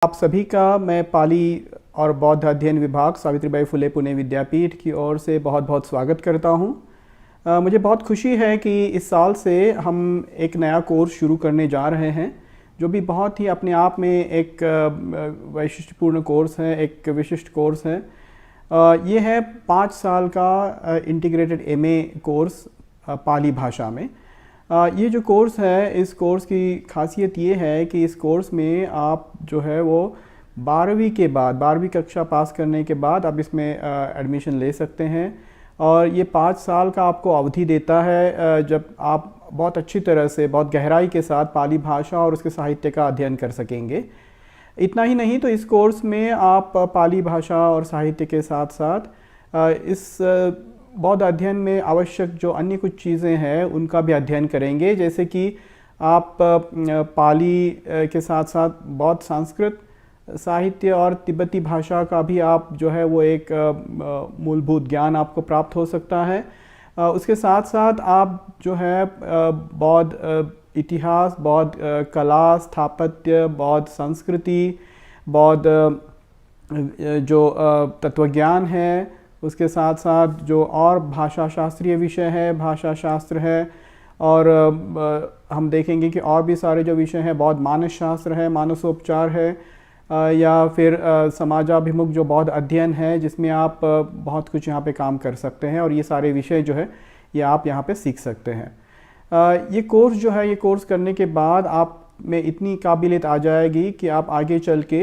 आप सभी का मैं पाली और बौद्ध अध्ययन विभाग सावित्रीबाई फुले पुणे विद्यापीठ की ओर से बहुत बहुत स्वागत करता हूं। मुझे बहुत खुशी है कि इस साल से हम एक नया कोर्स शुरू करने जा रहे हैं जो भी बहुत ही अपने आप में एक वैशिष्ट्यपूर्ण कोर्स है, एक विशिष्ट कोर्स है। ये है 5 साल का इंटीग्रेटेड एमए कोर्स पाली भाषा में। ये जो कोर्स है, इस कोर्स की खासियत ये है कि इस कोर्स में आप जो है वो 12वीं के बाद 12वीं कक्षा पास करने के बाद आप इसमें एडमिशन ले सकते हैं। और ये 5 साल का आपको अवधि देता है जब आप बहुत अच्छी तरह से, बहुत गहराई के साथ पाली भाषा और उसके साहित्य का अध्ययन कर सकेंगे। इतना ही नहीं, तो इस कोर्स में आप पाली भाषा और साहित्य के साथ साथ इस बौद्ध अध्ययन में आवश्यक जो अन्य कुछ चीज़ें हैं उनका भी अध्ययन करेंगे, जैसे कि आप पाली के साथ साथ बौद्ध संस्कृत साहित्य और तिब्बती भाषा का भी आप जो है वो एक मूलभूत ज्ञान आपको प्राप्त हो सकता है। उसके साथ साथ आप जो है बौद्ध इतिहास, बौद्ध कला, स्थापत्य, बौद्ध संस्कृति, बौद्ध जो तत्वज्ञान है, उसके साथ साथ जो और भाषा शास्त्रीय विषय है, भाषा शास्त्र है, और हम देखेंगे कि और भी सारे जो विषय हैं, बौद्ध मानस शास्त्र है, मानसोपचार है, या फिर समाजाभिमुख जो बौद्ध अध्ययन है जिसमें आप बहुत कुछ यहाँ पे काम कर सकते हैं, और ये सारे विषय जो है ये आप यहाँ पे सीख सकते हैं। ये कोर्स जो है, ये कोर्स करने के बाद आप में इतनी काबिलियत आ जाएगी कि आप आगे चल के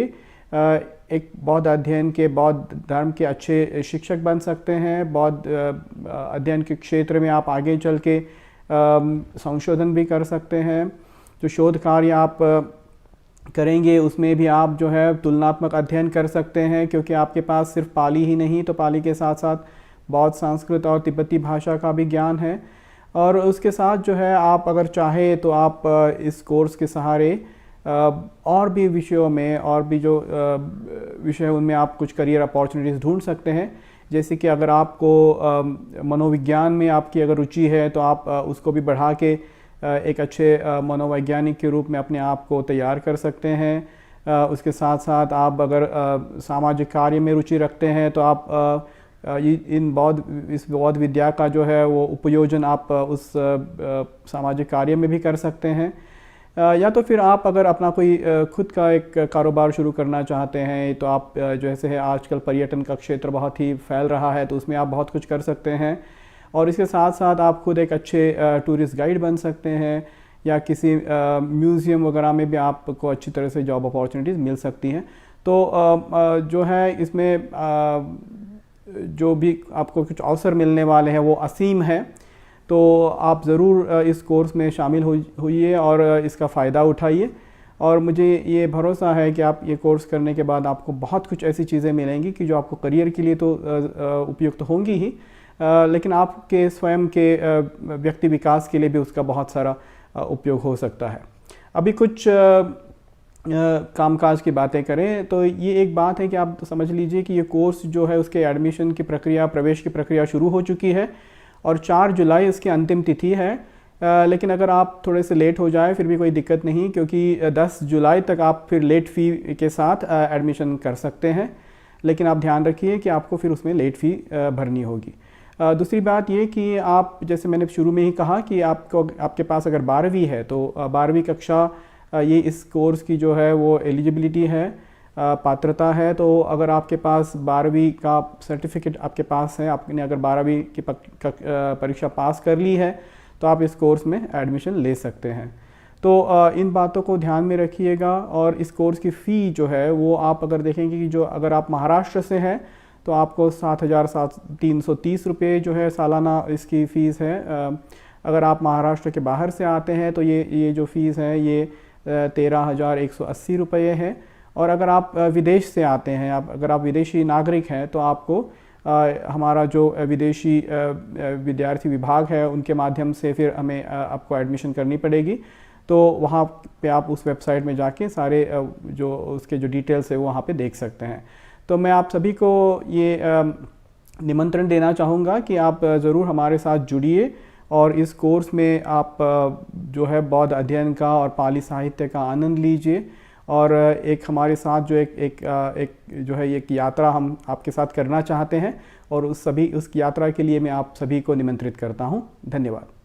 एक बौद्ध अध्ययन के, बौद्ध धर्म के अच्छे शिक्षक बन सकते हैं। बौद्ध अध्ययन के क्षेत्र में आप आगे चल के संशोधन भी कर सकते हैं। जो शोध कार्य आप करेंगे उसमें भी आप जो है तुलनात्मक अध्ययन कर सकते हैं, क्योंकि आपके पास सिर्फ पाली ही नहीं, तो पाली के साथ साथ बौद्ध संस्कृत और तिब्बती भाषा का भी ज्ञान है। और उसके साथ जो है आप अगर चाहे तो आप इस कोर्स के सहारे और भी विषयों में, और भी जो विषय उनमें आप कुछ करियर अपॉर्चुनिटीज़ ढूंढ सकते हैं। जैसे कि अगर आपको मनोविज्ञान में आपकी अगर रुचि है तो आप उसको भी बढ़ा के एक अच्छे मनोवैज्ञानिक के रूप में अपने आप को तैयार कर सकते हैं। उसके साथ साथ आप अगर सामाजिक कार्य में रुचि रखते हैं तो आप इस बौद्ध विद्या का जो है वो उपयोजन आप उस सामाजिक कार्य में भी कर सकते हैं। या तो फिर आप अगर अपना कोई खुद का एक कारोबार शुरू करना चाहते हैं तो आप जैसे है आजकल पर्यटन का क्षेत्र बहुत ही फैल रहा है, तो उसमें आप बहुत कुछ कर सकते हैं। और इसके साथ साथ आप खुद एक अच्छे टूरिस्ट गाइड बन सकते हैं, या किसी म्यूज़ियम वगैरह में भी आपको अच्छी तरह से जॉब अपॉर्चुनिटीज़ मिल सकती हैं। तो जो है इसमें जो भी आपको कुछ अवसर मिलने वाले हैं वो असीम है। तो आप ज़रूर इस कोर्स में शामिल होइए और इसका फ़ायदा उठाइए। और मुझे ये भरोसा है कि आप ये कोर्स करने के बाद आपको बहुत कुछ ऐसी चीज़ें मिलेंगी कि जो आपको करियर के लिए तो उपयुक्त होंगी ही, लेकिन आपके स्वयं के व्यक्ति विकास के लिए भी उसका बहुत सारा उपयोग हो सकता है। अभी कुछ कामकाज की बातें करें तो ये एक बात है कि आप समझ लीजिए कि ये कोर्स जो है उसके एडमिशन की प्रक्रिया, प्रवेश की प्रक्रिया शुरू हो चुकी है और 4 जुलाई इसकी अंतिम तिथि है। लेकिन अगर आप थोड़े से लेट हो जाए फिर भी कोई दिक्कत नहीं, क्योंकि 10 जुलाई तक आप फिर लेट फ़ी के साथ एडमिशन कर सकते हैं। लेकिन आप ध्यान रखिए कि आपको फिर उसमें लेट फ़ी भरनी होगी। दूसरी बात ये कि आप, जैसे मैंने शुरू में ही कहा कि आपके पास अगर 12वीं है तो 12वीं कक्षा ये इस कोर्स की जो है वो एलिजिबिलिटी है, पात्रता है। तो अगर आपके पास 12वीं का सर्टिफिकेट आपके पास है, आपने अगर 12वीं की परीक्षा पास कर ली है तो आप इस कोर्स में एडमिशन ले सकते हैं। तो इन बातों को ध्यान में रखिएगा। और इस कोर्स की फ़ी जो है वो आप अगर देखेंगे कि जो अगर आप महाराष्ट्र से हैं तो आपको 7,330 रुपये जो है सालाना इसकी फ़ीस है। अगर आप महाराष्ट्र के बाहर से आते हैं तो ये जो फ़ीस है ये 13,180 रुपये है। और अगर आप विदेश से आते हैं, अगर आप विदेशी नागरिक हैं तो आपको हमारा जो विदेशी विद्यार्थी विभाग है उनके माध्यम से फिर हमें आपको एडमिशन करनी पड़ेगी। तो वहाँ पे आप उस वेबसाइट में जाके सारे जो उसके जो डिटेल्स है वो वहाँ पे देख सकते हैं। तो मैं आप सभी को ये निमंत्रण देना चाहूँगा कि आप ज़रूर हमारे साथ जुड़िए और इस कोर्स में आप जो है बौद्ध अध्ययन का और पाली साहित्य का आनंद लीजिए। और एक हमारे साथ जो एक जो है एक यात्रा हम आपके साथ करना चाहते हैं, और उस यात्रा के लिए मैं आप सभी को निमंत्रित करता हूँ। धन्यवाद।